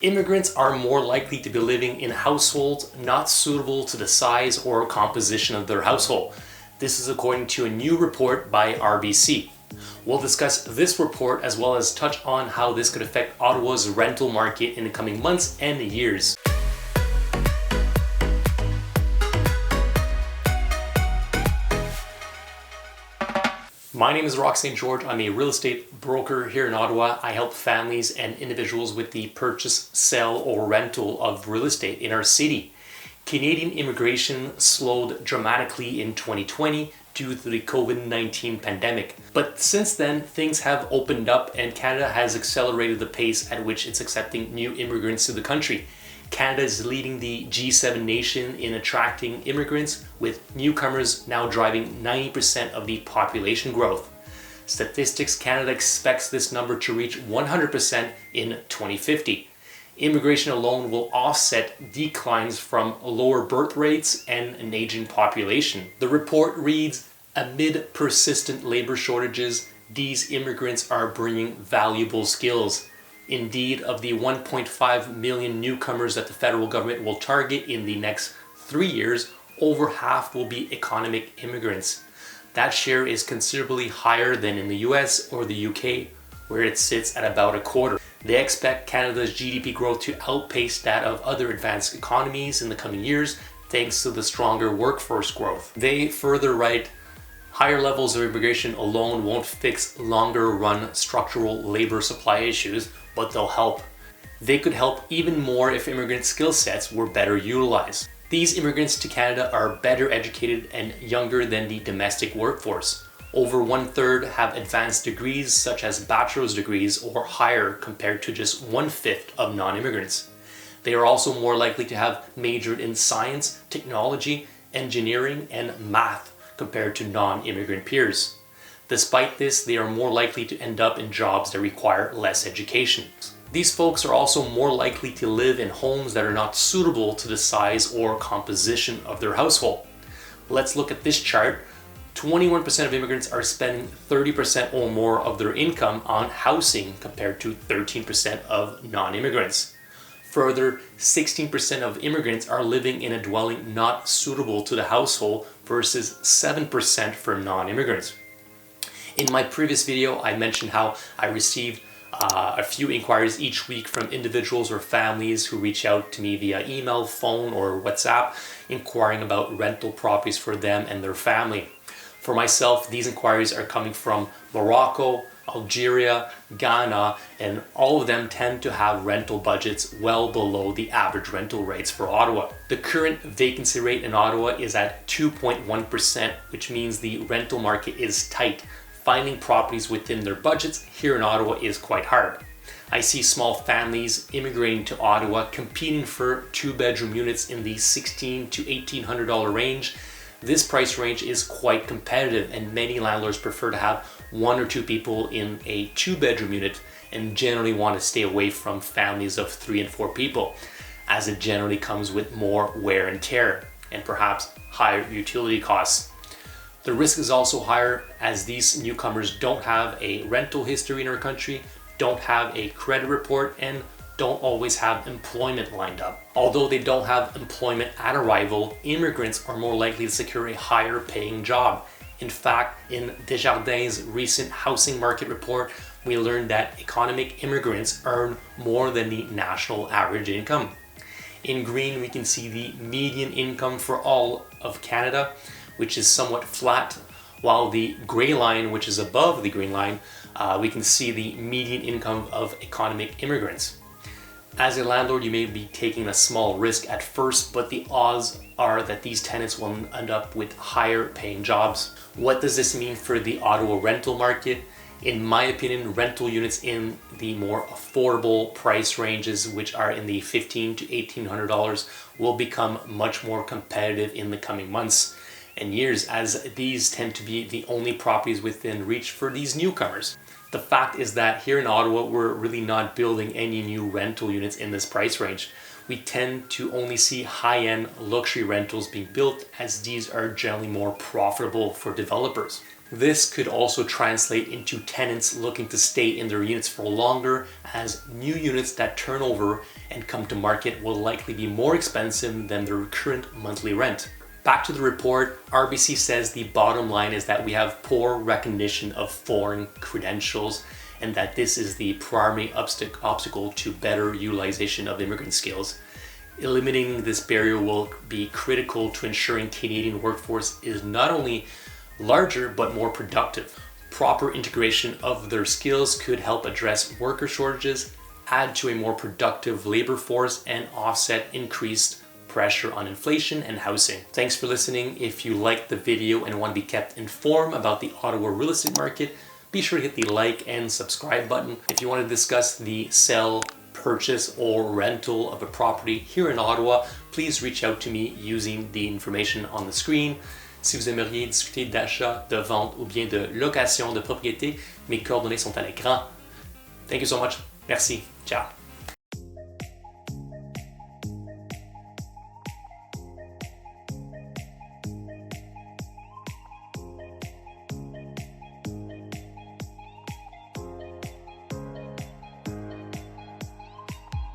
Immigrants are more likely to be living in households not suitable to the size or composition of their household. This is according to a new report by RBC. We'll discuss this report as well as touch on how this could affect Ottawa's rental market in the coming months and years. My name is Roch St-Georges. I'm a real estate broker here in Ottawa. I help families and individuals with the purchase, sale, or rental of real estate in our city. Canadian immigration slowed dramatically in 2020 due to the COVID-19 pandemic. But since then, things have opened up and Canada has accelerated the pace at which it's accepting new immigrants to the country. Canada is leading the G7 nation in attracting immigrants, with newcomers now driving 90% of the population growth. Statistics Canada expects this number to reach 100% in 2050. Immigration alone will offset declines from lower birth rates and an aging population. The report reads, amid persistent labor shortages, these immigrants are bringing valuable skills. Indeed, of the 1.5 million newcomers that the federal government will target in the next 3 years, over half will be economic immigrants. That share is considerably higher than in the US or the UK, where it sits at about a quarter. They expect Canada's GDP growth to outpace that of other advanced economies in the coming years, thanks to the stronger workforce growth. They further write, higher levels of immigration alone won't fix longer run structural labor supply issues, but they'll help. They could help even more if immigrant skill sets were better utilized. These immigrants to Canada are better educated and younger than the domestic workforce. Over 1/3 have advanced degrees such as bachelor's degrees or higher compared to just 1/5 of non-immigrants. They are also more likely to have majored in science, technology, engineering, and math compared to non-immigrant peers. Despite this, they are more likely to end up in jobs that require less education. These folks are also more likely to live in homes that are not suitable to the size or composition of their household. Let's look at this chart. 21% of immigrants are spending 30% or more of their income on housing compared to 13% of non-immigrants. Further, 16% of immigrants are living in a dwelling not suitable to the household versus 7% for non-immigrants. In my previous video, I mentioned how I received a few inquiries each week from individuals or families who reach out to me via email, phone, or WhatsApp, inquiring about rental properties for them and their family. For myself, these inquiries are coming from Morocco, Algeria, Ghana, and all of them tend to have rental budgets well below the average rental rates for Ottawa. The current vacancy rate in Ottawa is at 2.1%, which means the rental market is tight. Finding properties within their budgets here in Ottawa is quite hard. I see small families immigrating to Ottawa competing for 2-bedroom units in the $1,600 to $1,800 range. This price range is quite competitive and many landlords prefer to have 1 or 2 people in a 2-bedroom unit and generally want to stay away from families of 3 and 4 people, as it generally comes with more wear and tear and perhaps higher utility costs. The risk is also higher as these newcomers don't have a rental history in our country, don't have a credit report, and don't always have employment lined up. Although they don't have employment at arrival, immigrants are more likely to secure a higher paying job. In fact, in Desjardins' recent housing market report, we learned that economic immigrants earn more than the national average income. In green, we can see the median income for all of Canada, which is somewhat flat, while the gray line, which is above the green line, we can see the median income of economic immigrants. As a landlord, you may be taking a small risk at first, but the odds are that these tenants will end up with higher paying jobs. What does this mean for the Ottawa rental market? In my opinion, rental units in the more affordable price ranges, which are in the $1,500 to $1,800, will become much more competitive in the coming months and years, as these tend to be the only properties within reach for these newcomers. The fact is that here in Ottawa, we're really not building any new rental units in this price range. We tend to only see high-end luxury rentals being built, as these are generally more profitable for developers. This could also translate into tenants looking to stay in their units for longer, as new units that turn over and come to market will likely be more expensive than their current monthly rent. Back to the report, RBC says the bottom line is that we have poor recognition of foreign credentials and that this is the primary obstacle to better utilization of immigrant skills. Eliminating this barrier will be critical to ensuring Canadian workforce is not only larger but more productive. Proper integration of their skills could help address worker shortages, add to a more productive labor force, and offset increased pressure on inflation and housing. Thanks for listening. If you liked the video and want to be kept informed about the Ottawa real estate market, be sure to hit the like and subscribe button. If you want to discuss the sell, purchase, or rental of a property here in Ottawa, please reach out to me using the information on the screen. Si vous aimeriez discuter d'achat, de vente ou bien de location de propriété, mes coordonnées sont à l'écran. Thank you so much. Merci. Ciao.